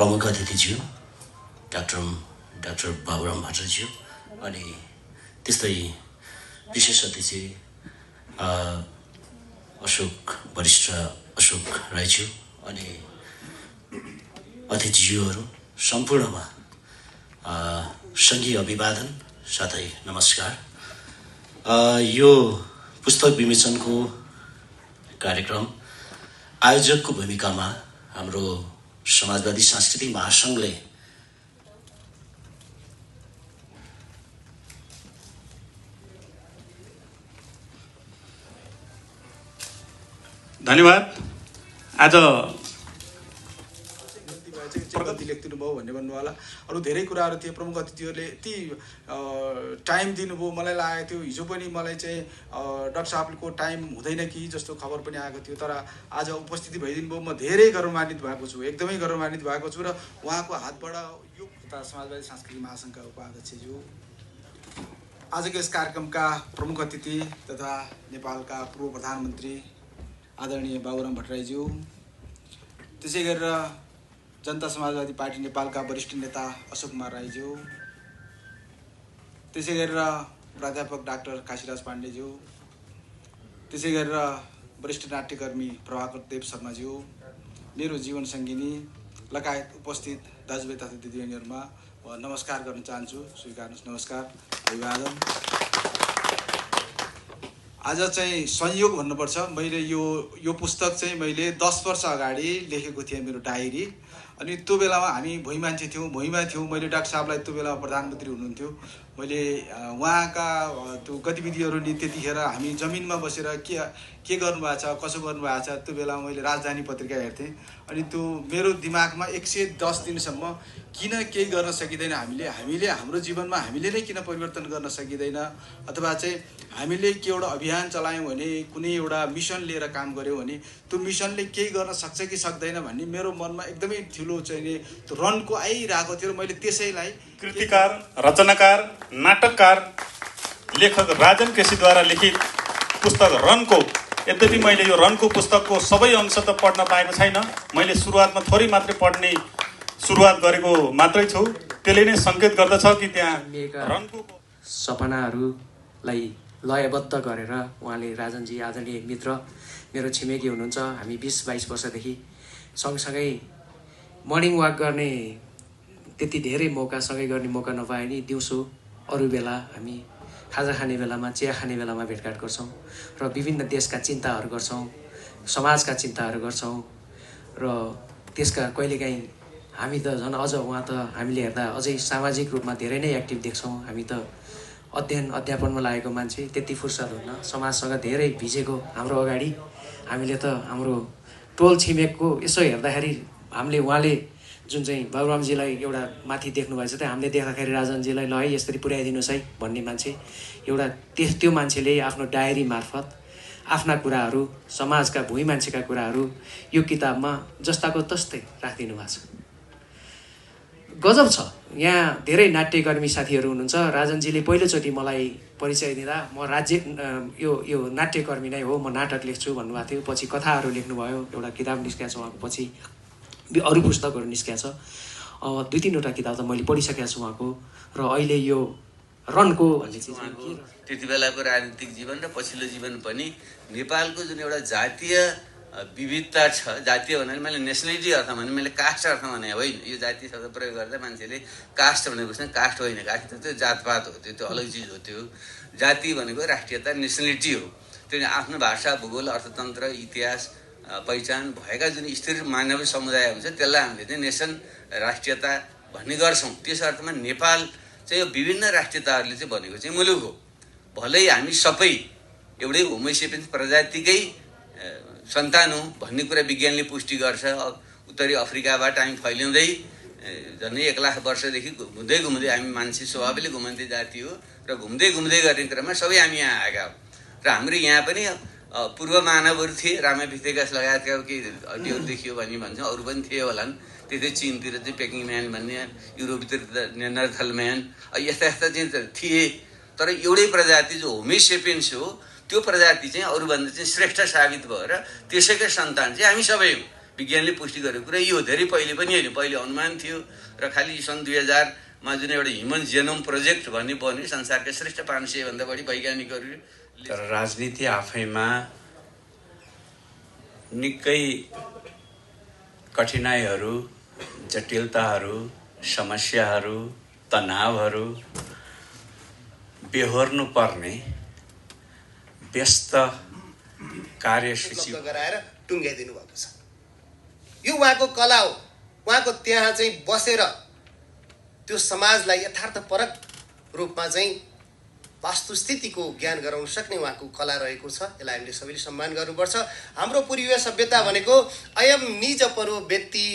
प्रमुख अतिथिज्यू डाक्टर बाबुराम भट्टराज्यू अनि त्यस्तै विशेष अतिथि वरिष्ठ अशोक राईज्यू अनि अतिथिज्यूहरू सम्पूर्णमा सङ्घीय अभिवादन साथै नमस्कार। यो पुस्तक विमोचनको कार्यक्रम आयोजकको भूमिकामा हाम्रो समाजवादी सांस्कृतिक महासङ्घले धन्यवाद। आज प्रगति लेख्दिनु भयो भन्ने भन्नु होला। अरू धेरै कुराहरू थिए। प्रमुख अतिथिहरूले यति टाइम दिनुभयो, मलाई लागेको थियो हिजो पनि मलाई चाहिँ डाक्टर साहबको टाइम हुँदैन कि जस्तो खबर पनि आएको थियो, तर आज उपस्थिति भइदिनु भयो। म धेरै गौरवान्वित भएको छु, एकदमै गौरवान्वित भएको छु। र उहाँको हातबाट यो समाजवादी सांस्कृतिक महासङ्घका उपाध्यक्षज्यू, आजको यस कार्यक्रमका प्रमुख अतिथि तथा नेपालका पूर्व प्रधानमन्त्री आदरणीय बाबुराम भट्टराईज्यू, त्यसै गरेर जनता समाजवादी पार्टी नेपालका वरिष्ठ नेता अशोक कुमार राईज्यू, त्यसै गरेर प्राध्यापक डाक्टर काशीराज पाण्डेज्यू, त्यसै गरेर वरिष्ठ नाट्यकर्मी प्रभाकर देव शर्माज्यू, मेरो जीवन सङ्गिनी लगायत उपस्थित दाजुभाइ तथा दिदीबहिनीहरूमा नमस्कार गर्न चाहन्छु। स्वीकार्नुहोस्। नमस्कार, अभिवादन। आज चाहिँ संयोग भन्नुपर्छ। मैले यो पुस्तक चाहिँ मैले 10 वर्ष अगाडि लेखेको थिएँ, मेरो डायरी। अनि त्यो बेलामा हामी भुइँ भुइँमा थियौँ। मैले डाक्टर साहबलाई त्यो बेलामा प्रधानमन्त्री हुनुहुन्थ्यो। मैले उहाँका त्यो गतिविधिहरू नि त्यतिखेर हामी जमिनमा बसेर के गर्नुभएको छ, कसो गर्नुभएको छ, त्यो बेलामा मैले राजधानी पत्रिका हेर्थेँ। अनि त्यो मेरो दिमागमा 110 दिनसम्म किन केही गर्न सकिँदैन, हामीले हाम्रो जीवनमा हामीले नै किन परिवर्तन गर्न सकिँदैन, अथवा चाहिँ हामीले के एउटा अभियान चलायौँ भने, कुनै एउटा मिसन लिएर काम गऱ्यौँ भने त्यो मिसनले केही गर्न सक्छ कि सक्दैन भन्ने मेरो मनमा एकदमै ठुलो चाहिँ त्यो रनको आइरहेको थियो। र मैले त्यसैलाई कृतिकार, रचनाकार, नाटककार, लेखक राजन केसीद्वारा लिखित पुस्तक रनको, यद्यपि मैले यो रनको पुस्तकको सबै अंश त पढ्न पाएको छैन। मैले सुरुवातमा थोरै मात्रै पढ्ने सुरुवात गरेको मात्रै छु। त्यसले नै सङ्केत गर्दछ कि त्यहाँ रनको सपनाहरूलाई लयबद्ध गरेर उहाँले, राजनजी आदरणीय मित्र, मेरो छिमेकी हुनुहुन्छ। हामी 20-22 वर्षदेखि सँगसँगै मर्निङ वाक गर्ने त्यति धेरै सँगै गर्ने मौका नपाए नि दिउँसो अरू बेला हामी खाजा खाने बेलामा, चिया खाने बेलामा भेटघाट गर्छौँ र विभिन्न देशका चिन्ताहरू गर्छौँ, समाजका चिन्ताहरू गर्छौँ। र त्यसका कहिलेकाहीँ हामी त झन् अझ उहाँ त हामीले हेर्दा अझै सामाजिक रूपमा धेरै नै एक्टिभ देख्छौँ। हामी त अध्यापनमा लागेको मान्छे, त्यति फुर्सद हुन्न, समाजसँग धेरै भिजेको हाम्रो अगाडि। हामीले त हाम्रो टोल छिमेकको यसो हेर्दाखेरि हामीले उहाँले जुन चाहिँ बाबुरामजीलाई एउटा माथि देख्नुभएछ, त्यो हामीले देख्दाखेरि राजनजीलाई ल है यसरी पुर्याइदिनुहोस् है भन्ने मान्छे एउटा, त्यो मान्छेले आफ्नो डायरी मार्फत आफ्ना कुराहरू, समाजका भुइँ मान्छेका कुराहरू यो किताबमा जस्ताको तस्तै राखिदिनु भएको छ। गजब छ। यहाँ धेरै नाट्यकर्मी साथीहरू हुनुहुन्छ। राजनजीले पहिलोचोटि मलाई परिचय दिँदा म यो नाट्यकर्मी नै हो, म नाटक लेख्छु भन्नुभएको थियो। पछि कथाहरू लेख्नुभयो, एउटा किताब निस्किएको छ उहाँको, पछि अरू पुस्तकहरू निस्किएको छ। 2-3वटा किताब त मैले पढिसकेको छु उहाँको। र अहिले यो रनको भन्ने चिज त्यति बेलाको राजनीतिक जीवन र पछिल्लो जीवन पनि नेपालको जुन एउटा जातीय विविधता छ, जातीय भन्नाले मैले नेसनलिटी अर्थ भने, मैले कास्ट अर्थ भने होइन। यो जातीय शब्द प्रयोग गर्दा मान्छेले कास्ट भनेको बुझ्छ, कास्ट होइन। कास्ट त त्यो जातपात हो, त्यो अलग चिज हो। त्यो जाति भनेको राष्ट्रियता, नेसनलिटी हो। त्यो आफ्नो भाषा, भूगोल, अर्थतन्त्र, इतिहास, पहिचान भएका जुन स्थिर मानवीय समुदाय हुन्छ त्यसलाई हामीले चाहिँ नेसन, राष्ट्रियता भन्ने गर्छौँ। त्यस अर्थमा नेपाल चाहिँ यो विभिन्न राष्ट्रियताहरूले चाहिँ बनेको चाहिँ मुलुक हो। भलै हामी सबै एउटै होमोसेपियन्स प्रजातिकै सन्तान हो भन्ने कुरा विज्ञानले पुष्टि गर्छ। उत्तरी अफ्रिकाबाट हामी फैलिँदै झन्डै 1 लाख वर्षदेखि घुम्दै हामी मान्छे स्वभावले घुमन्ते जाति हो। र घुम्दै गर्ने क्रममा सबै हामी यहाँ आएका हौँ। र हाम्रो यहाँ पनि पूर्व मानवहरू थिए, रामाभितेकास लगायतका केही हड्डीहरू देखियो भन्ने भन्छौँ। अरू पनि थिए होलान्। त्यस्तै चीनतिर चाहिँ पेकिङ म्यान भन्ने, युरोपतिर नेनर्थल म्यान, यस्ता चाहिँ थिए। तर एउटै प्रजाति जो होमोसेपियन्स हो, त्यो प्रजाति चाहिँ अरूभन्दा चाहिँ श्रेष्ठ साबित भएर त्यसैकै सन्तान चाहिँ हामी सबै हौँ। विज्ञानले पुष्टि गरेको कुरा यो धेरै पहिले पनि होइन, पहिले अनुमान थियो र खालि सन् 2000मा जुन एउटा ह्युमन जेनोम प्रोजेक्ट भन्ने बन्यो, संसारका श्रेष्ठ 500 भन्दा बढी वैज्ञानिकहरू। तर राजनीति आफैमा निकै कठिनाइहरू, जटिलताहरू, समस्याहरू, तनावहरू बेहोर्नु पर्ने व्यस्त कार्यसूची गराएर टुङ्ग्याइदिनु भएको छ। यो उहाँको कला हो। उहाँको त्यहाँ चाहिँ बसेर त्यो समाजलाई यथार्थपरक रूपमा चाहिँ वास्तुस्थितिको ज्ञान गराउन सक्ने उहाँको कला रहेको छ। यसलाई हामीले सबैले सम्मान गर्नुपर्छ। हाम्रो पूर्वीय सभ्यता भनेको अयम निज परो व्यक्ति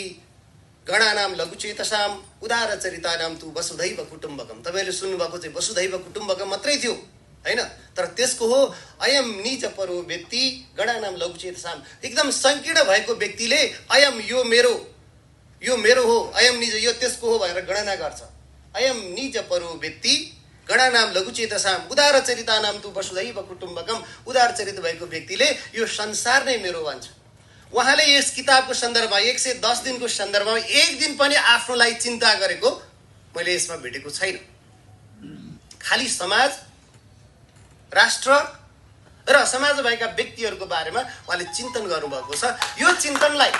गणानाम लघुचेतसाम उदार चरितानाम तु वसुधैव कुटुम्बकम। तपाईँहरूले सुन्नुभएको चाहिँ वसुधैव कुटुम्बकम मात्रै थियो होइन, तर त्यसको हो अयम निज परो व्यक्ति गणानाम लघुचेतसाम। एकदम सङ्कीर्ण भएको व्यक्तिले अयम यो मेरो हो, अयम निज यो त्यसको हो भनेर गणना गर्छ। अयम निज परो व्यक्ति गणानाम लघुचेतसाम उदार चरितानाम तु वसुधैव कुटुम्बकम। उदार चरित भएको व्यक्तिले यो संसार नै मेरो भन्छ। उहाँले यस किताबको सन्दर्भमा 110 दिनको सन्दर्भमा एक दिन पनि आफ्नो लागि चिन्ता गरेको मैले यसमा भेटेको छैन। खालि समाज, राष्ट्र र समाजमा भएका व्यक्तिहरूको बारेमा उहाँले चिन्तन गर्नुभएको छ। यो चिन्तनलाई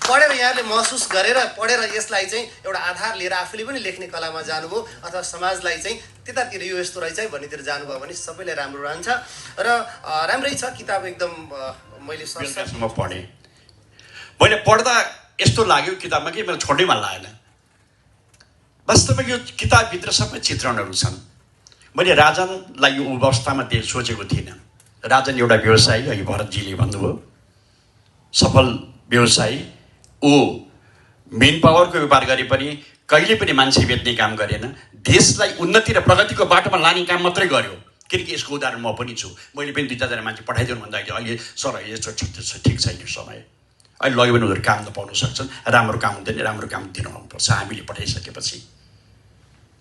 पढेर यहाँले महसुस गरेर पढेर यसलाई चाहिँ एउटा आधार लिएर आफूले पनि लेख्ने कलामा जानुभयो अथवा समाजलाई चाहिँ त्यतातिर यो यस्तो रहेछ है भन्नेतिर जानुभयो भने सबैलाई राम्रो रहन्छ। र राम्रै छ किताब एकदम। मैले बेलुकासम्म पढेँ। मैले पढ्दा यस्तो लाग्यो किताबमा कि मलाई छोड्नै मन लागेन। वास्तवमा यो किताबभित्र सबै चित्रणहरू छन्। मैले राजनलाई यो अवस्थामा सोचेको थिइनँ। राजन एउटा व्यवसायी, अघि भरतजीले भन्नुभयो, सफल व्यवसायी। ऊ मेन पावरको व्यापार गरे पनि कहिले पनि मान्छे बेच्ने काम गरेन। देशलाई उन्नति र प्रगतिको बाटोमा लाने काम मात्रै गर्यो। किनकि यसको उदाहरण म पनि छु। मैले पनि 2-4जना मान्छे पठाइदिउँ भन्दा अहिले सर यस्तो ठिक छैन समय, अहिले लग्यो भने उनीहरू काम नपाउन सक्छन्, राम्रो काम हुँदैन, राम्रो काम दिनुपर्छ हामीले पठाइसकेपछि,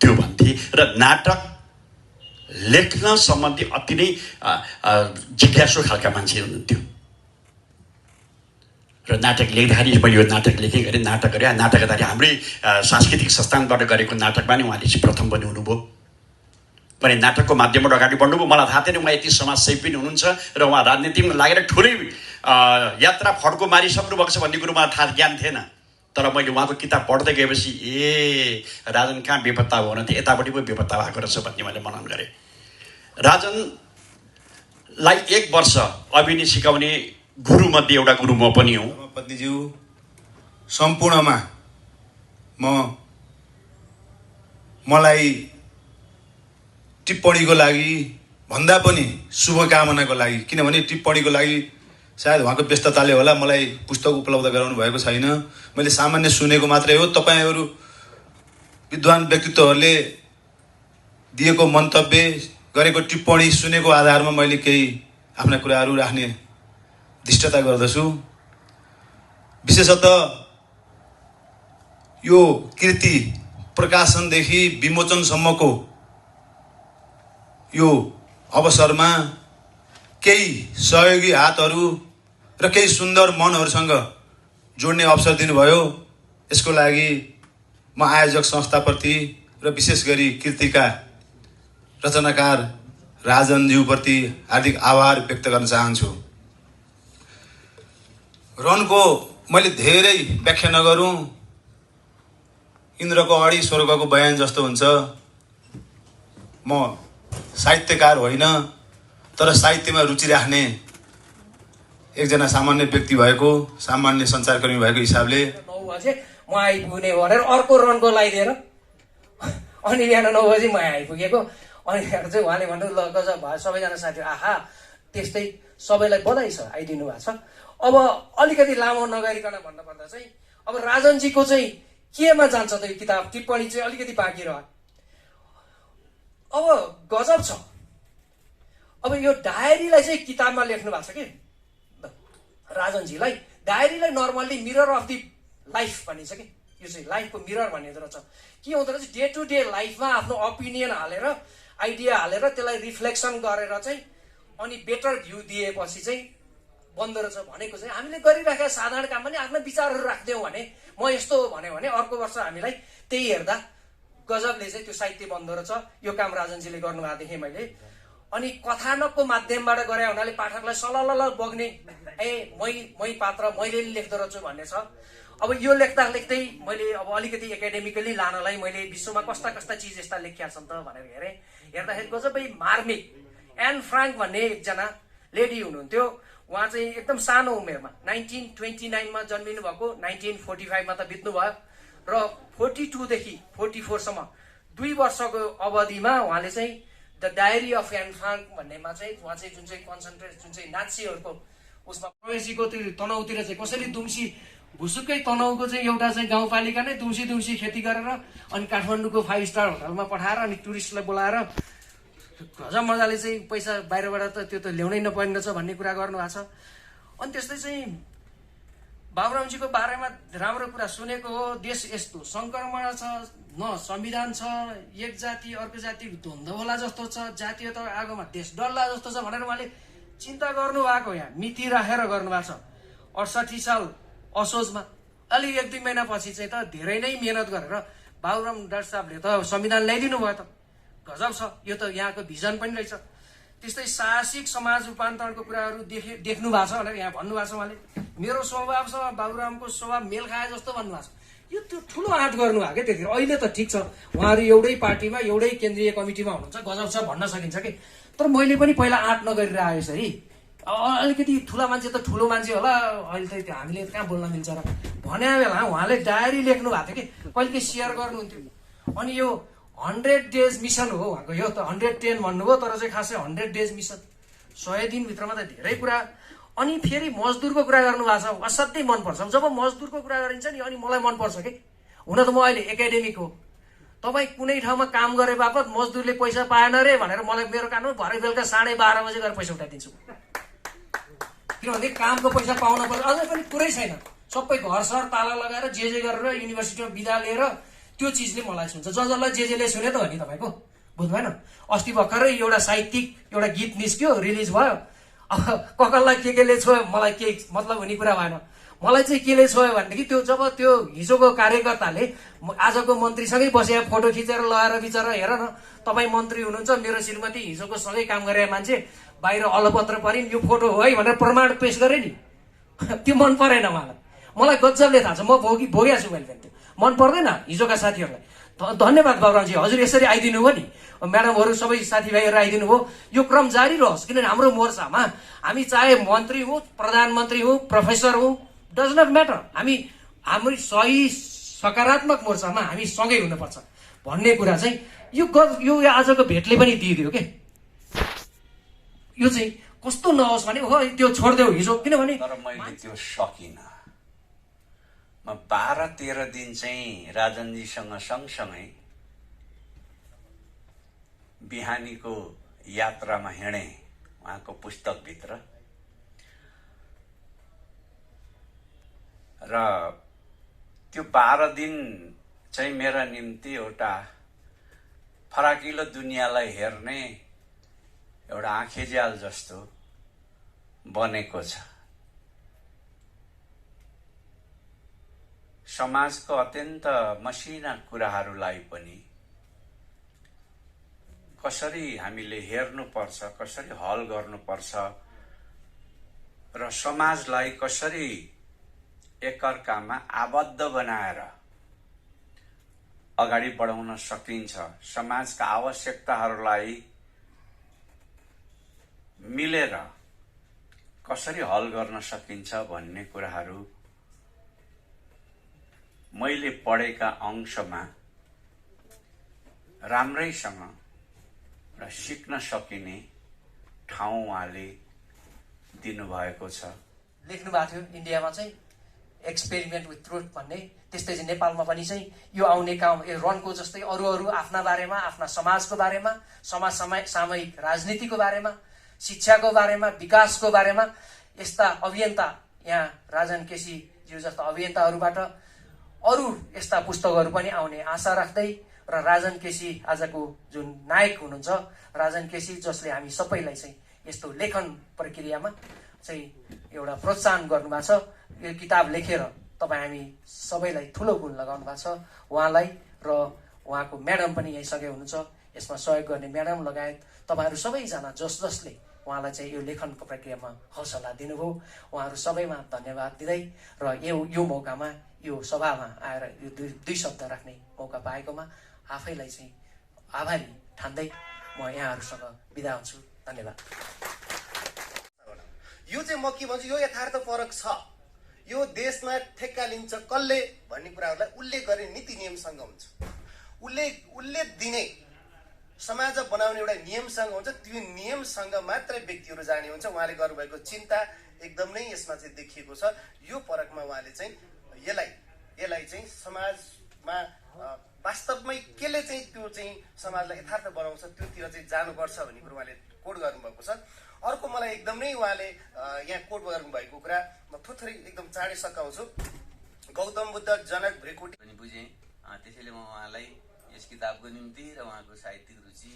त्यो भन्थे। र नाटक लेख्न सम्बन्धी अति नै जिज्ञासु खालका मान्छे हुनुहुन्थ्यो। र नाटक लेख्दाखेरि मैले यो नाटक लेखेँ गरेँ, नाटक गरेँ। नाटक गर्दाखेरि हाम्रै सांस्कृतिक संस्थानबाट गरेको नाटकमा नै उहाँले चाहिँ प्रथम पनि हुनुभयो। पनि नाटकको माध्यमबाट अगाडि बढ्नुभयो। मलाई थाहा थिएन उहाँ यति समाजसेवी पनि हुनुहुन्छ र उहाँ राजनीतिमा लागेर ठुलै यात्रा फड्को मारिसक्नु भएको छ भन्ने कुरो मलाई थाहा ज्ञान थिएन। तर मैले उहाँको किताब पढ्दै गएपछि राजन कहाँ बेपत्ता हुन थियो, यतापट्टि पो बेपत्ता भएको रहेछ भन्ने मैले मनन गरेँ। राजनलाई 1 वर्ष अभिनय सिकाउने गुरुमध्ये एउटा गुरु म पनि हुँ। पत्नीज्यू, सम्पूर्णमा मलाई टिप्पणीको लागि भन्दा पनि शुभकामनाको लागि, किनभने टिप्पणीको लागि सायद उहाँको व्यस्तताले होला मलाई पुस्तक उपलब्ध गराउनु भएको छैन। मैले सामान्य सुनेको मात्रै हो। तपाईँहरू विद्वान व्यक्तित्वहरूले दिएको मन्तव्य, गरेको टिप्पणी सुनेको आधारमा मैले केही आफ्ना कुराहरू राख्ने दृष्टता गर्दछु। विशेषतः यो कृति प्रकाशनदेखि विमोचनसम्मको यो अवसरमा केही सहयोगी हातहरू र केही सुन्दर मनहरूसँग जोड्ने अवसर दिनुभयो। यसको लागि म आयोजक संस्थाप्रति र विशेष गरी कृतिका रचनाकार राजनज्यूप्रति हार्दिक आभार व्यक्त गर्न चाहन्छु। रनको मैले धेरै व्याख्या नगरौँ, इन्द्रको अडी स्वर्गको बयान जस्तो हुन्छ। म साहित्यकार होइन, तर साहित्यमा रुचि राख्ने एकजना सामान्य व्यक्ति भएको, सामान्य सञ्चारकर्मी भएको हिसाबले 9 बजे म आइपुग्ने भनेर अर्को रनको लगाइदिएर अनि बिहान 9 बजे म आइपुगेको। अनि चाहिँ उहाँले भन्नु ल गजब भयो, सबैजना साथीहरू आहा त्यस्तै सबैलाई बधाई छ आइदिनु भएको छ। अब अलिकति लामो नगरिकन भन्नुपर्दा चाहिँ अब राजनजीको चाहिँ केमा जान्छ त यो किताब? टिप्पणी चाहिँ अलिकति बाँकी रह्यो। अब गजब छ। अब यो डायरीलाई चाहिँ किताबमा लेख्नु भएको छ कि राजनजीलाई। डायरीलाई normally mirror of the life भनिन्छ कि, यो चाहिँ लाइफको मिरर भनिँदो रहेछ। के हुँदो रहेछ, डे टु डे लाइफमा आफ्नो ओपिनियन हालेर, आइडिया हालेर त्यसलाई रिफ्लेक्सन गरेर चाहिँ अनि बेटर भ्यू दिएपछि चाहिँ बन्दो रहेछ भनेको चाहिँ हामीले गरिराखेका साधारण काम पनि आफ्नो विचारहरू राख्थ्यौँ भने म यस्तो हो भने अर्को वर्ष हामीलाई त्यही हेर्दा गजबले चाहिँ त्यो साहित्य बन्दो रहेछ, यो काम राजनजीले गर्नुभएको देखेँ मैले। अनि कथानकको माध्यमबाट गरे हुनाले पाठकलाई सलल बग्ने मै पात्र मैले लेख्दो रहेछु भन्ने छ। अब यो लेख्दा लेख्दै मैले अब अलिकति एकाडेमिकली लानलाई मैले विश्वमा कस्ता कस्ता चिज यस्ता लेखिया छन् त भनेर हेरेँ। हेर्दाखेरि गजबै मार्मिक एन फ्राङ्क भन्ने एकजना लेडी हुनुहुन्थ्यो। उहाँ चाहिँ एकदम सानो उमेरमा 1929 मा जन्मिनु भएको, 1945 मा त बित्नुभयो र 42 देखि 44 सम्म 2 वर्षको अवधिमा उहाँले चाहिँ the diary of an Frank भन्नेमा चाहिँ उहाँ चाहिँ जुन चाहिँ कन्सन्ट्रेट जुन चाहिँ नात्सीहरूको उसमा प्रवेशीको त्यो तनहुतिर चाहिँ कसरी दुम्सी भुसुक्कै तनहुको चाहिँ एउटा चाहिँ गाउँपालिका नै दुम्सी खेती गरेर अनि काठमाडौँको 5 स्टार होटलमा पठाएर अनि टुरिस्टलाई बोलाएर गजब मजाले चाहिँ पैसा बाहिरबाट त त्यो त ल्याउनै नपर्ने रहेछ भन्ने कुरा गर्नुभएको छ। अनि त्यस्तै चाहिँ बाबुरामजीको बारेमा राम्रो कुरा सुनेको हो। देश यस्तो सङ्कटमा छ, न संविधान छ, एक जाति अर्को जाति द्वन्द्व होला जस्तो छ, जातीयता आगोमा देश डल्ला जस्तो छ भनेर उहाँले चिन्ता गर्नुभएको, यहाँ मिति राखेर गर्नुभएको छ। 68 साल असोजमा अलि 1-2 महिनापछि चाहिँ त धेरै नै मेहनत गरेर बाबुराम डाक्टर साहबले त संविधान ल्याइदिनु भयो त, गजब छ। यो त यहाँको भिजन पनि रहेछ। त्यस्तै साहसिक समाज रूपान्तरणको कुराहरू देख्नु भएको छ भनेर यहाँ भन्नुभएको छ उहाँले। मेरो स्वभावसँग बाबुरामको स्वभाव मेल खाए जस्तो भन्नुभएको छ। यो त्यो ठुलो आँट गर्नुभयो क्या त्यतिखेर। अहिले त ठिक छ, उहाँहरू एउटै पार्टीमा एउटै केन्द्रीय कमिटीमा हुनुहुन्छ, गजब छ भन्न सकिन्छ कि। तर मैले पनि पहिला आँट नगरेर आयो यसरी। अलिकति ठुला मान्छे त ठुलो मान्छे होला, अहिले त हामीले कहाँ बोल्न मिल्छ र भने बेला उहाँले डायरी लेख्नु भएको थियो कि कहिले सेयर गर्नुहुन्थ्यो। अनि यो 100 डेज मिसन हो उहाँको, यो त 110 भन्नुभयो तर चाहिँ खासै 100 डेज मिसन, 100 दिनभित्रमा त धेरै कुरा। अनि फेरि मजदुरको कुरा गर्नुभएको छ, असाध्यै मनपर्छ। जब मजदुरको कुरा गरिन्छ नि अनि मलाई मनपर्छ कि। हुन त म अहिले एकाडेमिक हो, तपाईँ कुनै ठाउँमा काम गरे बापत मजदुरले पैसा पाएन रे भनेर मलाई मेरो काममा भरे बेलुका 12:30 बजे गएर पैसा उठाइदिन्छु। किनभने कामको पैसा पाउन पर्छ, अझै पनि पुरै छैन। सबै घर सर ताला लगाएर जे गरेर युनिभर्सिटीमा बिदा लिएर त्यो चिजले मलाई सुन्छ। जसलाई जेले सुने त हो नि तपाईँको, बुझ्नु भएन। अस्ति भर्खरै एउटा साहित्यिक एउटा गीत निस्क्यो, रिलिज भयो। अब ककललाई केले छोयो मलाई केही मतलब हुने कुरा भएन। मलाई चाहिँ केले छोयो भनेदेखि त्यो जब त्यो हिजोको कार्यकर्ताले आजको मन्त्रीसँगै बसेर फोटो खिचेर लगाएर बिचरा हेर न, तपाईँ मन्त्री हुनुहुन्छ, मेरो श्रीमती हिजोको सँगै काम गरेर मान्छे बाहिर अलपत्र परिन्, यो फोटो हो है भनेर प्रमाण पेश गरे नि। त्यो मन परेन मलाई गजबले थाहा छ, म भोगेको छु मैले। त्यो मन पर्दैन हिजोका साथीहरूलाई। धन्यवाद बाबुरामजी, हजुर यसरी आइदिनु भयो नि, म्याडमहरू सबै साथीभाइहरू आइदिनु भयो। यो क्रम जारी रहोस्, किनभने हाम्रो मोर्चामा हामी चाहे मन्त्री हौँ, प्रधानमन्त्री हौँ, प्रोफेसर हौँ, डज नट म्याटर, हामी हाम्रो सही सकारात्मक मोर्चामा हामी सँगै हुनुपर्छ भन्ने कुरा चाहिँ यो आजको भेटले पनि दिइदियो के। यो चाहिँ कस्तो नहोस् भने हो त्यो छोडिदेऊ हिजो, किनभने तर मैले त्यो सकिनँ। म 12-13 दिन चाहिँ राजनजीसँग सँगसँगै बिहानीको यात्रामा हिँडेँ उहाँको पुस्तकभित्र। र त्यो 12 दिन चाहिँ मेरा निम्ति एउटा फराकिलो दुनियाँलाई हेर्ने एउटा आँखेज्याल जस्तो बनेको छ। समाजको अत्यन्त मसिना कुराहरूलाई पनि कसरी हामीले हेर्नुपर्छ, कसरी हल गर्नुपर्छ र समाजलाई कसरी एकअर्कामा आबद्ध बनाएर अगाडि बढाउन सकिन्छ, समाजका आवश्यकताहरूलाई मिलेर कसरी हल गर्न सकिन्छ भन्ने कुराहरू मैले पढेका अंशमा राम्रैसँग र सिक्न सकिने ठाउँ उहाँले दिनुभएको छ। लेख्नु भएको थियो इन्डियामा चाहिँ एक्सपेरिमेन्ट विथ ट्रुथ भन्ने, त्यस्तै चाहिँ नेपालमा पनि चाहिँ यो आउने काम रनको जस्तै अरू आफ्ना बारेमा, आफ्ना समाजको बारेमा, सामयिक राजनीतिको बारेमा, शिक्षाको बारेमा, विकासको बारेमा यस्ता अभियन्ता, यहाँ राजन केसीज्यू जस्ता अभियन्ताहरूबाट अरू यस्ता पुस्तकहरू पनि आउने आशा राख्दै र राजन केसी आजको जुन नायक हुनुहुन्छ, राजन केसी जसले हामी सबैलाई चाहिँ यस्तो लेखन प्रक्रियामा चाहिँ एउटा प्रोत्साहन गर्नुभएको छ। यो किताब लेखेर तपाईँ हामी सबैलाई ठुलो गुण लगाउनु भएको छ उहाँलाई, र उहाँको म्याडम पनि यहीँसँगै हुनुहुन्छ, यसमा सहयोग गर्ने म्याडम लगायत तपाईँहरू सबैजना जसले उहाँलाई चाहिँ यो लेखनको प्रक्रियामा हौसला दिनुभयो, उहाँहरू सबैमा धन्यवाद दिँदै र यो मौकामा यो सभामा आएर यो दुई शब्द राख्ने मौका पाएकोमा आफैलाई चाहिँ आभारी ठान्दै म यहाँहरूसँग बिदा हुन्छु। धन्यवाद। यो चाहिँ म के भन्छु, यो यथार्थ फरक छ। यो देशमा ठेक्का लिन्छ कसले भन्ने कुराहरूलाई उल्लेख गर्ने नीति नियमसँग हुन्छ, उसले दिने समाज बनाउने एउटा नियमसँग हुन्छ। त्यो नियमसँग मात्रै व्यक्तिहरू जाने हुन्छ। उहाँले गर्नुभएको चिन्ता एकदम नै यसमा चाहिँ देखिएको छ। यो फरकमा उहाँले चाहिँ यसलाई चाहिँ समाजमा वास्तवमै केले चाहिँ त्यो चाहिँ समाजलाई यथार्थ बनाउँछ त्योतिर चाहिँ जानुपर्छ भन्ने कुरो उहाँले कोट गर्नुभएको छ। अर्को मलाई एकदम नै उहाँले यहाँ कोट गर्नुभएको कुरा म थोरै एकदम चाँडै सकाउँछु। गौतम बुद्ध, जनक, भृकुटी पनि बुझेँ। त्यसैले म उहाँलाई यस किताबको निम्ति र उहाँको साहित्यिक रुचि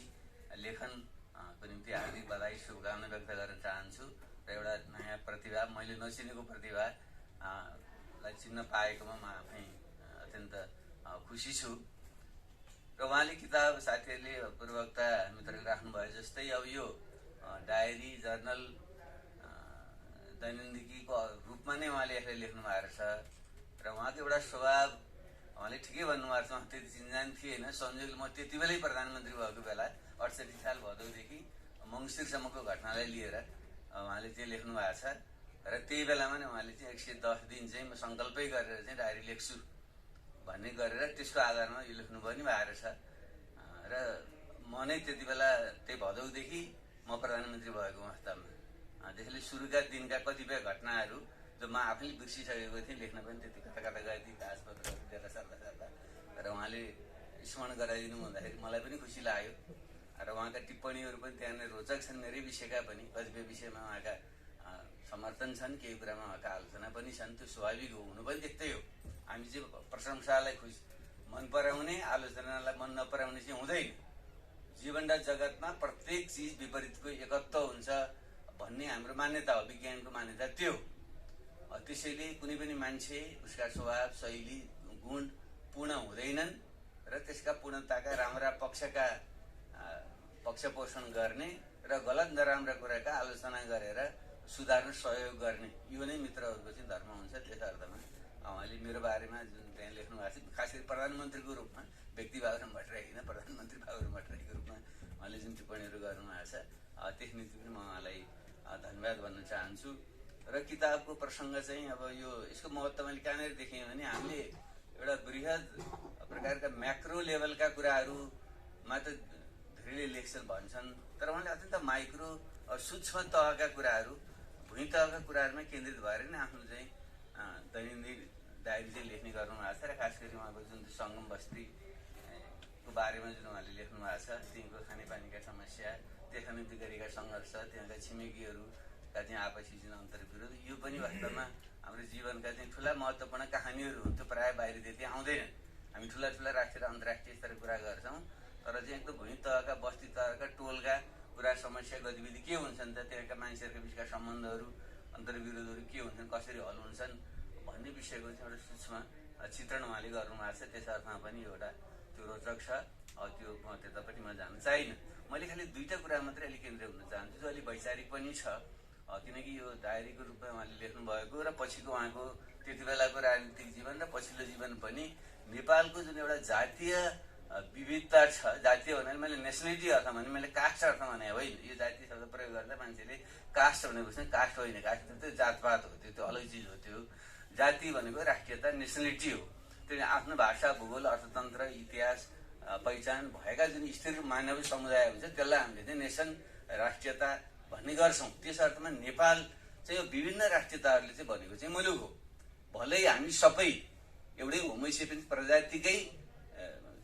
लेखनको निम्ति हार्दिक बधाई शुभकामना व्यक्त गर्न चाहन्छु। र एउटा नयाँ प्रतिभा, मैले नचिनेको प्रतिभालाई चिन्न पाएकोमा म आफै अत्यन्त खुसी छु। र उहाँले किताब साथीहरूले पूर्ववक्ता मित्रले राख्नुभयो जस्तै अब यो डायरी, जर्नल, दैनिन्दिकीको रूपमा नै उहाँले यसलाई लेख्नु भएको छ। र उहाँको एउटा स्वभाव, उहाँले ठिकै भन्नुभएको छ, उहाँ त्यति चिन्जान थिएन। संयोगले म त्यति बेलै प्रधानमन्त्री भएको बेला 68 साल भदौदेखि मङ्सिरसम्मको घटनालाई लिएर उहाँले चाहिँ लेख्नु भएको छ। र त्यही बेलामा नै उहाँले चाहिँ 110 दिन चाहिँ म सङ्कल्पै गरेर चाहिँ डायरी लेख्छु भन्ने गरेर त्यसको आधारमा यो लेख्नु पनि भएको छ। र म नै त्यति बेला त्यही भदौदेखि म प्रधानमन्त्री भएको अवस्थामा त्यसैले सुरुका दिनका कतिपय घटनाहरू जो म आफैले बिर्सिसकेको थिएँ, लेख्न पनि त्यति कता कता गएको थिएँ कागजपत्रहरू दिएर सर्दा र उहाँले स्मरण गराइदिनु भन्दाखेरि मलाई पनि खुसी लाग्यो। र उहाँका टिप्पणीहरू पनि त्यहाँनिर रोचक छन्। मेरै विषयका पनि कतिपय विषयमा उहाँका समर्थन छन्, केही कुरामा उहाँका आलोचना पनि छन्। त्यो स्वाभाविक हो, हुनु पनि त्यस्तै हो। हामी चाहिँ प्रशंसालाई मन पराउने, आलोचनालाई मन नपराउने चाहिँ हुँदैन। जीवन र जगतमा प्रत्येक चिज विपरीतको एकत्व हुन्छ भन्ने हाम्रो मान्यता हो, विज्ञानको मान्यता त्यो हो। त्यसैले कुनै पनि मान्छे उसका स्वभाव, शैली, गुण पूर्ण हुँदैनन् र त्यसका पूर्णताका राम्रा पक्ष पोषण गर्ने र गलत नराम्रा कुराका आलोचना गरेर सुधार्न सहयोग गर्ने, यो नै मित्रहरूको चाहिँ धर्म हुन्छ। त्यस अर्थमा उहाँले मेरो बारेमा जुन त्यहाँ लेख्नु भएको छ, खास गरी प्रधानमन्त्रीको रूपमा, व्यक्ति बाबुराम भट्टराई होइन, प्रधानमन्त्री बाबुराम भट्टराईको रूपमा उहाँले जुन टिप्पणीहरू गर्नुभएको छ, त्यस निम्ति पनि म उहाँलाई धन्यवाद भन्न चाहन्छु। र किताबको प्रसङ्ग चाहिँ अब यसको महत्त्व मैले कहाँनिर देखेँ भने हामीले एउटा बृहत प्रकारका म्याक्रो लेभलका कुराहरूमा त धेरैले लेख्छन् भन्छन्, तर उहाँले अत्यन्त माइक्रो सूक्ष्म तहका कुराहरू, भुइँ तहका कुराहरूमा केन्द्रित भएर नै आफ्नो चाहिँ दैनिक डायरी चाहिँ लेख्ने गर्नुभएको छ। र खास गरी उहाँको जुन सङ्गम बस्तीको बारेमा जुन उहाँले लेख्नु भएको छ, त्यहीँको खानेपानीका समस्या, त्यसका निम्ति गरेका सङ्घर्ष, त्यहाँका छिमेकीहरूका चाहिँ आपसी जुन अन्तर्विरोध, यो पनि वास्तवमा हाम्रो जीवनका चाहिँ ठुला महत्त्वपूर्ण कहानीहरू हुन्। त्यो प्रायः बाहिर त्यति आउँदैन। हामी ठुला राष्ट्रिय र अन्तर्राष्ट्रिय स्तरका कुरा गर्छौँ, तर चाहिँ एकदम भुइँ तहका, बस्ती तहका, टोलका कुरा, समस्या, गतिविधि के हुन्छन् त, त्यहाँका मान्छेहरूका बिचका सम्बन्धहरू, अन्तर्विरोधहरू के हुन्छन्, कसरी हल हुन्छन् भन्ने विषयको चाहिँ एउटा सूक्ष्म चित्रण उहाँले गर्नुभएको छ। त्यस अर्थमा पनि एउटा त्यो रोचक छ। त्यो म त्यतापट्टि म जान चाहिनँ। मैले खालि दुईवटा कुरा मात्रै अलिक केन्द्रित हुन चाहन्छु, जो अलिक वैचारिक पनि छ। किनकि यो डायरीको रूपमा उहाँले लेख्नुभएको र पछिको उहाँको त्यति बेलाको राजनीतिक जीवन र पछिल्लो जीवन पनि नेपालको जुन एउटा जातीय विविधता छ, जातीय भन्नाले मैले नेसनलिटी अर्थ भने, मैले कास्ट अर्थ भने होइन। यो जातीय शब्द प्रयोग गर्दा मान्छेले कास्ट भनेको चाहिँ कास्ट होइन, कास्ट त्यो जातपात हो, त्यो अलग चिज हो। त्यो जाति भनेको राष्ट्रियता, नेसनलिटी हो। त्यो आफ्नो भाषा, भूगोल, अर्थतन्त्र, इतिहास, पहिचान भएका जुन स्थिर मानवीय समुदाय हुन्छ त्यसलाई हामीले चाहिँ नेसन, राष्ट्रियता भन्ने गर्छौँ। त्यस अर्थमा नेपाल चाहिँ यो विभिन्न राष्ट्रियताहरूले चाहिँ बनेको चाहिँ मुलुक हो। भलै हामी सबै एउटै होमोसेपियन्स प्रजातिकै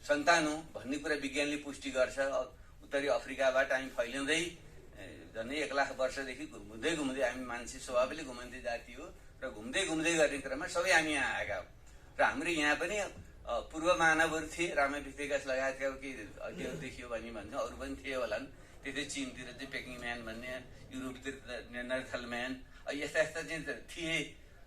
सन्तान हो भन्ने कुरा विज्ञानले पुष्टि गर्छ। उत्तरी अफ्रिकाबाट हामी फैलिँदै झन्डै 1 लाख वर्षदेखि घुम्दै हामी मान्छे स्वभावले घुमन्ते जाति हो र घुम्दै गर्ने क्रममा सबै हामी यहाँ आएका हौँ। र हाम्रो यहाँ पनि पूर्व मानवहरू थिए, रामाभिक्तिकास लगायतका केही अध्ययन देखियो भने भन्छ, अरू पनि थिए होलान्। त्यतै चिनतिर चाहिँ पेकिङ म्यान भन्ने, युरोपतिर नेन्डरथल म्यान, यस्ता यस्ता चाहिँ थिए,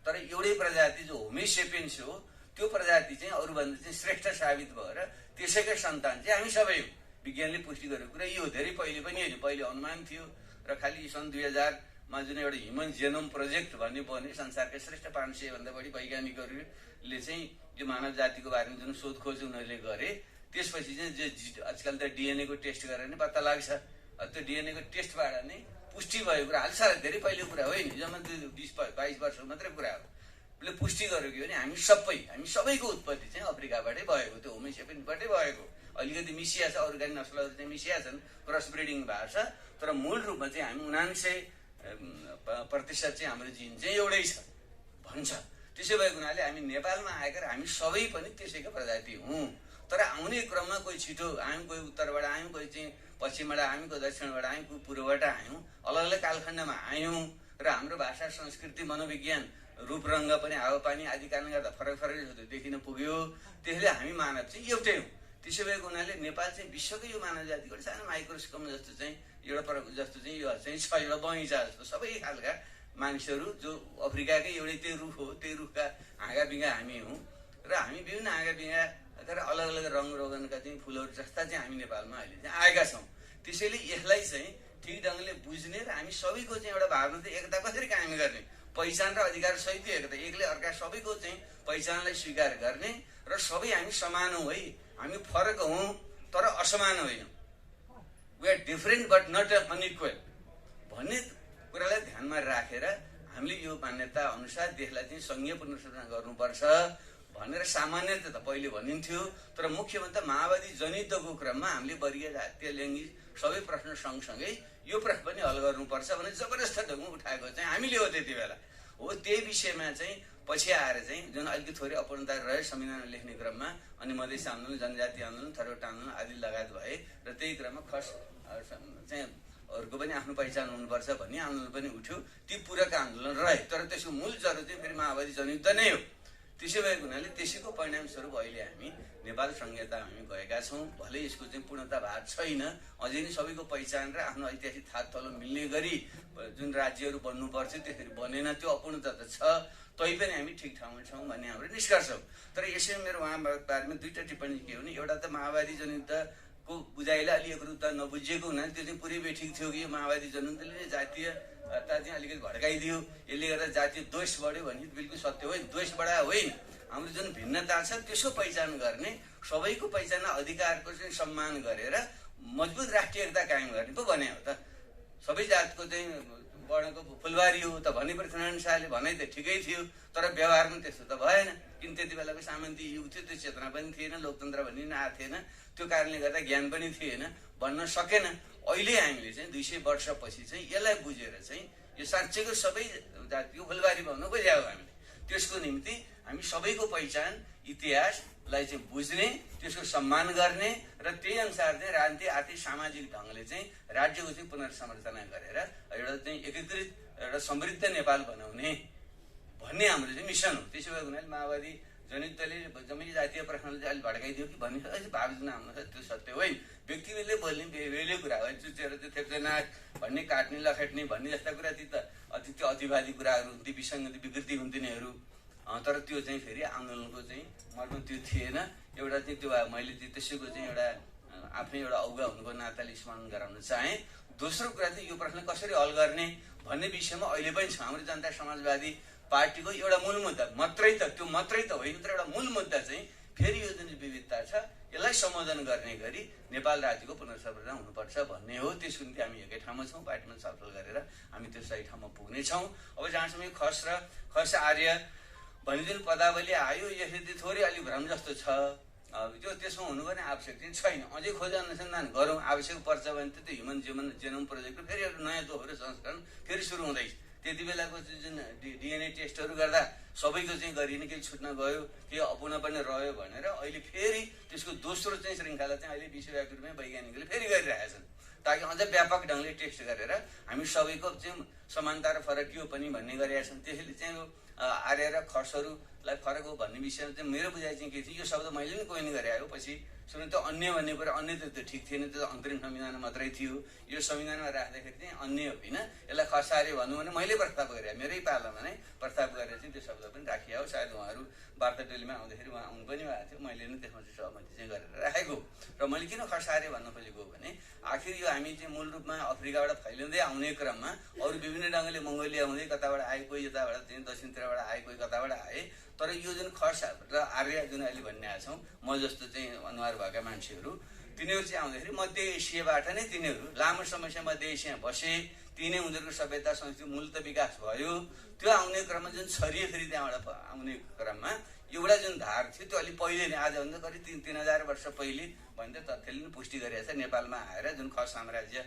तर एउटै प्रजाति जो होमोसेपियन्स हो त्यो प्रजाति चाहिँ अरूभन्दा चाहिँ श्रेष्ठ साबित भएर त्यसैकै सन्तान चाहिँ हामी सबै हो। विज्ञानले पुष्टि गरेको कुरा यो धेरै पहिले पनि होइन, पहिले अनुमान थियो र खालि सन् 2000मा जुन एउटा ह्युमन जेनोम प्रोजेक्ट भन्ने बन्यो, संसारकै श्रेष्ठ 500 भन्दा बढी वैज्ञानिकहरूले चाहिँ यो मानव जातिको बारेमा जुन शोधखोज उनीहरूले गरे, त्यसपछि चाहिँ आजकल त डिएनएको टेस्ट गरेर नै पत्ता लाग्छ। त्यो डिएनएको टेस्टबाट नै पुष्टि भएको कुरा हालसालै धेरै पहिलेको कुरा होइन, जम्मा 20-22 वर्षको मात्रै कुरा हो। उसले पुष्टि गरेको हो भने हामी सबैको उत्पत्ति चाहिँ अफ्रिकाबाटै भएको, त्यो होमोसेपियन्सबाटै भएको। अलिकति मिसिया छ, अरू गाई नस्लहरू चाहिँ मिसिया छन्, क्रस ब्रिडिङ भएको छ, तर मूल रूपमा चाहिँ हामी 99% चाहिँ हाम्रो जिन चाहिँ एउटै छ भन्छ। त्यसो भएको हुनाले हामी नेपालमा आएका हामी सबै पनि त्यसैको प्रजाति हौँ। तर आउने क्रममा कोही छिटो आयौँ, कोही उत्तरबाट आयौँ, कोही चाहिँ पश्चिमबाट आयौँ, कोही दक्षिणबाट आयौँ, कोही पूर्वबाट आयौँ, अलग अलग कालखण्डमा आयौँ र हाम्रो भाषा, संस्कृति, मनोविज्ञान, रूप रङ्ग पनि हावापानी आदि कारणले गर्दा फरक देखिन पुग्यो। त्यसले हामी मानव चाहिँ एउटै हौँ। त्यसो भएको हुनाले नेपाल चाहिँ विश्वकै यो मानव जातिको सानो माइक्रोस्कोप जस्तो चाहिँ जस्तो चाहिँ यो चाहिँ छ, एउटा बगैँचा जस्तो सबै खालका मानिसहरू जो अफ्रिकाकै एउटै त्यही रुख हो, त्यही रुखका हाँगा बिगा हामी हौँ र हामी विभिन्न हाँगा बिगा तर अलग अलग रङ रोगनका चाहिँ फुलहरू जस्ता चाहिँ हामी नेपालमा अहिले चाहिँ आएका छौँ। त्यसैले यसलाई चाहिँ ठिक ढङ्गले बुझ्ने र हामी सबैको चाहिँ एउटा भावना चाहिँ एकता कसरी कायम गर्ने, पहिचान र अधिकार सहित एकता, एकले अर्का सबैको चाहिँ पहिचानलाई स्वीकार गर्ने र सबै हामी समान हौँ है, हामी फरक हौँ तर असमान होइनौँ, we are different but not unequal भन्ने कुरालाई ध्यानमा राखेर हामीले यो मान्यता अनुसार देशलाई चाहिँ सङ्घीय पुनर्संरचना गर्नुपर्छ भनेर सामान्यतः त पहिले भनिन्थ्यो। तर मुख्यमा त माओवादी जनितको क्रममा हामीले वर्गीय जातीय लैङ्गिक सबै प्रश्न सँगसँगै यो प्रश्न पनि हल गर्नुपर्छ भने जबरजस्त ढङ्गमा उठाएको चाहिँ हामीले हो। त्यति बेला हो त्यही विषयमा चाहिँ पछि आएर चाहिँ जुन अलिकति थोरै अपूर्णता रह्यो संविधान लेख्ने क्रममा, अनि मधेसी आन्दोलन, जनजाति आन्दोलन, थरौट आन्दोलन आदि लगायत भए र त्यही क्रममा खस चाहिँ अरूको पनि आफ्नो पहिचान हुनुपर्छ भन्ने आन्दोलन पनि उठ्यो। ती पूरक आन्दोलन रहे, तर त्यसको मूल जरो चाहिँ फेरि माओवादी जनित नै हो। त्यसो भएको हुनाले त्यसैको परिणामस्वरूप अहिले हामी नेपाल संहिता हामी गएका छौँ। भले यसको चाहिँ पूर्णता भाग छैन, अझै नै सबैको पहिचान र आफ्नो ऐतिहासिक थात तलो मिल्ने गरी जुन राज्यहरू बन्नुपर्छ त्यसरी बनेन, त्यो अपूर्णता त छ, तैपनि हामी ठिक ठाउँमा छौँ भन्ने हाम्रो निष्कर्ष हो। तर यसैमा मेरो उहाँ बारेमा दुईवटा टिप्पणी के हो भने, एउटा त माओवादी जनितको बुझाइलाई अलि एकरूपता नबुझिएको हुनाले त्यो चाहिँ पुरै बेठिक थियो कि यो माओवादी जनितले जातीयता चाहिँ अलिकति भड्काइदियो, यसले गर्दा जातीय द्वेष बढ्यो भन्ने बिल्कुल सत्य होइन। द्वेष बढायो होइन, हाम्रो जुन भिन्नता छ त्यसको पहिचान गर्ने, सबैको पहिचान अधिकारको चाहिँ सम्मान गरेर मजबुत राष्ट्रिय एकता कायम गर्ने पो भने हो त। सबै जातको चाहिँ वर्णको फुलबारी हो त भने पृथ्वीनारायण शाहले भनाइ त ठिकै थियो, तर व्यवहारमा त्यस्तो त भएन। किन त्यति बेलाको सामन्ती युग थियो, त्यो चेतना पनि थिएन, लोकतन्त्र भन्ने पनि आएको थिएन, त्यो कारणले गर्दा ज्ञान पनि थिएन, भन्न सकेन। अहिले हामीले चाहिँ 200 वर्षपछि चाहिँ यसलाई बुझेर चाहिँ यो साँच्चैको सबै जातिको फुलबारी भन्न खोजेको हामीले। त्यसको निम्ति हामी सबैको पहिचान, इतिहासलाई चाहिँ बुझ्ने, त्यसको सम्मान गर्ने र त्यही अनुसार चाहिँ राजनीतिक, आर्थिक, सामाजिक ढङ्गले चाहिँ राज्यको चाहिँ पुनर्संरचना गरेर एउटा चाहिँ एकीकृत एउटा समृद्ध नेपाल बनाउने भन्ने हाम्रो चाहिँ मिसन हो। त्यसो भएको हुनाले माओवादी जनितले जम्मै जातीय प्रश्नले चाहिँ अलिक भड्काइदियो कि भन्ने भावना हाम्रो त्यो सत्य होइन। व्यक्तिले बोल्ने बेहुले कुरा हो, चुचेर त्यो थेप्चेना भन्ने, काट्ने लखेट्ने भन्ने जस्ता कुरा ती त त्यो अतिवादी कुराहरू हुन्थे, विसङ्गति विकृति हुन्थेनीहरू। तर त्यो चाहिँ फेरि आन्दोलनको चाहिँ मर्म त्यो थिएन। एउटा चाहिँ त्यो मैले त्यसैको चाहिँ एउटा आफ्नै एउटा अगुवा हुनुको नाताले स्मरण गराउन चाहेँ। दोस्रो कुरा चाहिँ यो प्रश्न कसरी हल गर्ने भन्ने विषयमा अहिले पनि छ। हाम्रो जनता समाजवादी पार्टीको एउटा मूल मुद्दा मात्रै त, त्यो मात्रै त होइन, तर एउटा मूल मुद्दा चाहिँ फेरि यो जुन विविधता छ यसलाई सम्बोधन गर्ने गरी नेपाल राज्यको पुनर्संरचना हुनुपर्छ भन्ने हो। त्यसको निम्ति हामी एकै ठाउँमा छौँ, पार्टीमा छलफल गरेर हामी त्यो सही ठाउँमा पुग्नेछौँ। अब जहाँसम्म खस र खस आर्य भन्ने जुन पदावली आयो, यसले थोरै अलिक भ्रम जस्तो छ। त्यो त्यसमा हुनुपर्ने आवश्यक चाहिँ छैन। अझै खोज अनुसन्धान गरौँ, आवश्यक पर्छ भने त्यो ह्युमन जेनोम प्रोजेक्टको फेरि एउटा नयाँ दोहोरो संस्करण फेरि सुरु हुँदैछ। त्यति बेलाको जुन डिएनए टेस्टहरू गर्दा सबैको चाहिँ गरिने, केही छुट्न गयो, केही अपूर्ण पनि रह्यो भनेर अहिले फेरि त्यसको दोस्रो चाहिँ श्रृङ्खला चाहिँ अहिले विश्वव्यापी रूपमा वैज्ञानिकले फेरि गरिरहेका छन्, ताकि अझ व्यापक ढङ्गले टेस्ट गरेर हामी सबैको चाहिँ समानता र फरक के हो पनि भन्ने गरेका छन्। त्यसैले चाहिँ आर्य र खसहरूलाई फरक हो भन्ने विषयमा चाहिँ मेरो बुझाइ चाहिँ के थियो, यो शब्द मैले पनि कोइन गरे हो, पछि सुन त्यो अन्य भन्ने कुरा अन्य त त्यो ठिक थिएन, त्यो अन्तरिम संविधान मात्रै थियो। यो संविधानमा राख्दाखेरि चाहिँ अन्य होइन, यसलाई खसारे भनौँ भने मैले प्रस्ताव गरेँ, मेरै पालामा नै प्रस्ताव गरेर चाहिँ त्यो शब्द पनि राखियो। सायद उहाँहरू वार्ता टोलीमा आउँदाखेरि उहाँ आउनु पनि भएको थियो, मैले नै त्यसमा चाहिँ सहमति चाहिँ गरेर राखेको। र मैले किन खसारे भन्न खोजेको भने आखिर यो हामी चाहिँ मूल रूपमा अफ्रिकाबाट फैलिँदै आउने क्रममा अरू विभिन्न ढङ्गले मङ्गोलिया हुँदै कताबाट आए, कोही यताबाट चाहिँ दक्षिणतिरबाट आए, कोही कताबाट आए। तर यो जुन खस र आर्य जुन अहिले भनिरहेका छौँ, म जस्तो चाहिँ अनुहार भएका मान्छेहरू, तिनीहरू चाहिँ आउँदाखेरि मध्य एसियाबाट नै तिनीहरू लामो समयसम्म मध्य एसियामा बसे, तिनै उनीहरूको सभ्यता संस्कृति मूल त विकास भयो। त्यो आउने क्रममा जुन छरिए फेरि त्यहाँबाट आउने क्रममा एउटा जुन धार थियो त्यो अलिक पहिले नै, आजभन्दा करिब 3000 वर्ष पहिले भन्दा तथ्यले पनि पुष्टि गरेको छ। नेपालमा आएर जुन खस साम्राज्य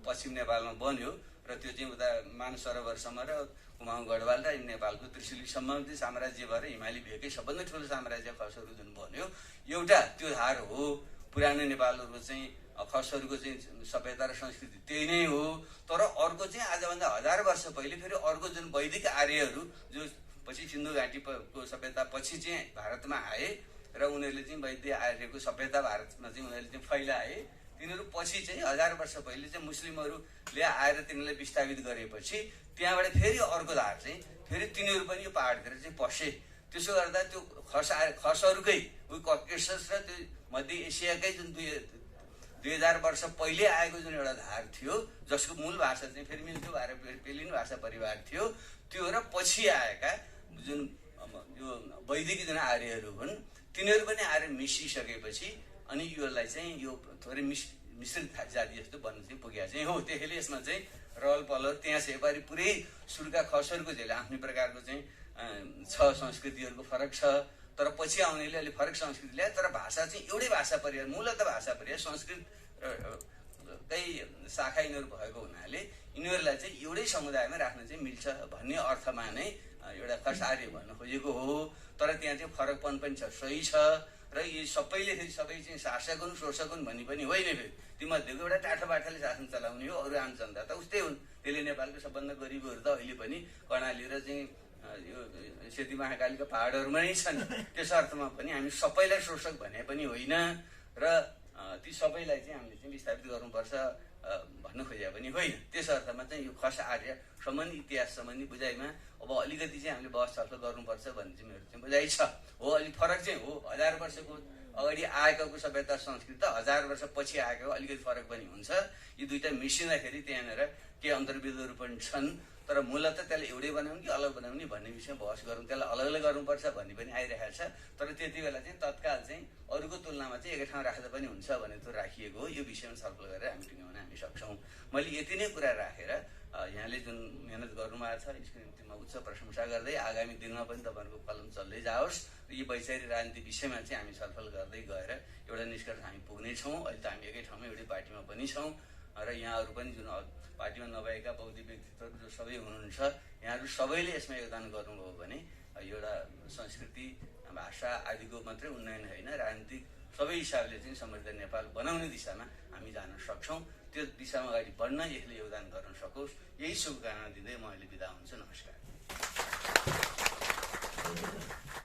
पश्चिम नेपालमा बन्यो र त्यो चाहिँ उता मानसरोवरसम्म र कुमाउँ गढवाल र नेपालको त्रिशुलीसम्म चाहिँ साम्राज्य भएर हिमाली भेगकै सबभन्दा ठुलो साम्राज्य खसहरू जुन बन्यो, एउटा त्यो धार हो। पुरानो नेपालहरूको चाहिँ खसहरूको चाहिँ सभ्यता र संस्कृति त्यही नै हो। तर अर्को चाहिँ आजभन्दा 1000 वर्ष पहिले फेरि अर्को जुन वैदिक आर्यहरू जो पछि सिन्धु घाटीको सभ्यता पछि चाहिँ भारतमा आए र उनीहरूले चाहिँ वैदिक आर्यको सभ्यता भारतमा चाहिँ उनीहरूले चाहिँ फैलाए। तिनीहरू पछि चाहिँ 1000 वर्ष पहिले चाहिँ मुस्लिमहरूले आएर तिनीहरूलाई विस्थापित गरेपछि त्यहाँबाट फेरि अर्को धार चाहिँ फेरि तिनीहरू पनि यो पहाडतिर चाहिँ पसे। त्यसो गर्दा त्यो खसहरूकै उयो ककेसस र त्यो मध्य एसियाकै जुन 2000 वर्ष पहिले आएको जुन एउटा धार थियो, जसको मूल भाषा चाहिँ फेरि मिल्थ्यो, पेलिन भाषा परिवार थियो, त्यो र पछि आएका जुन यो वैदिक जुन आर्यहरू हुन् तिनीहरू पनि आएर मिसिसकेपछि अनि योलाई चाहिँ यो थोरै मिश्रित जाति जस्तो बन्न चाहिँ पुगेको चाहिँ हो। त्यसैले यसमा चाहिँ रहल पहल त्यहाँ चाहिँ यसपालि पुरै सुरुका खसहरूको चाहिँ आफ्नै प्रकारको चाहिँ छ, संस्कृतिहरूको फरक छ। तर पछि आउनेले अलिक फरक संस्कृति ल्याए, तर भाषा चाहिँ एउटै भाषा परिवार, मूलत भाषा परिवार संस्कृतकै शाखा यिनीहरू भएको हुनाले यिनीहरूलाई चाहिँ एउटै समुदायमा राख्न चाहिँ मिल्छ भन्ने अर्थमा नै एउटा खस आर्य भन्न खोजेको हो। तर त्यहाँ चाहिँ फरकपन पनि छ, सही छ। र यी सबैले फेरि सबै चाहिँ शासक हुन् शोषक हुन् भन्ने पनि होइन। फेरि तीमध्येको एउटा टाठोबाठाले शासन चलाउने हो, अरू आम जनता त उस्तै हुन्। त्यसले नेपालको सबभन्दा गरिबहरू त अहिले पनि कर्णाली र चाहिँ यो सेती महाकालीका पहाडहरूमा नै छन्। त्यस अर्थमा पनि हामी सबैलाई शोषक भने पनि होइन र ती सबैलाई चाहिँ हामीले चाहिँ विस्थापित गर्नुपर्छ भन्न खोजेको पनि होइन। त्यस अर्थमा चाहिँ यो खस आर्य सम्बन्धी इतिहास सम्बन्धी बुझाइमा अब अलिकति चाहिँ हामीले बहस छलफल गर्नुपर्छ भन्ने चाहिँ मेरो चाहिँ बुझाइ छ। हो, अलिक फरक चाहिँ हो। 1000 वर्षको अगाडि आएको सभ्यता संस्कृति त 1000 वर्ष पछि आएको अलिकति फरक पनि हुन्छ। यी दुईटा मिसिँदाखेरि त्यहाँनिर के अन्तर्विरोधहरू पनि छन्। तर मूलत त्यसलाई एउटै बनाउने कि अलग बनाउने भन्ने विषयमा बहस गरौँ, त्यसलाई अलग अलग गर्नुपर्छ भन्ने पनि आइरहेको छ। तर त्यति बेला चाहिँ तत्काल चाहिँ अरूको तुलनामा चाहिँ एकै ठाउँ राख्दा पनि हुन्छ भने त्यो राखिएको हो। यो विषयमा छलफल गरेर हामी टुङ्ग्याउन हामी सक्छौँ। मैले यति नै कुरा राखेर यहाँले जुन मेहनत गर्नुभएको छ यसको निम्ति म उच्च प्रशंसा गर्दै आगामी दिनमा पनि तपाईँहरूको कलम चल्दै जाओस्। यी वैचारिक राजनीति विषयमा चाहिँ हामी छलफल गर्दै गएर एउटा निष्कर्ष हामी पुग्नेछौँ। अहिले त हामी एकै ठाउँमा एउटै पार्टीमा पनि छौँ र यहाँहरू पनि जुन पार्टीमा नभएका बौद्धिक व्यक्तित्वहरू जो सबै हुनुहुन्छ, यहाँहरू सबैले यसमा योगदान गर्नुभयो भने एउटा संस्कृति भाषा आदिको मात्रै उन्नयन होइन, राजनीतिक सबै हिसाबले चाहिँ समृद्ध नेपाल बनाउने दिशामा हामी जान सक्छौँ। त्यो दिशामा अगाडि बढ्न यसले योगदान गर्न सकोस्, यही शुभकामना दिँदै म अहिले बिदा हुन्छु। नमस्कार।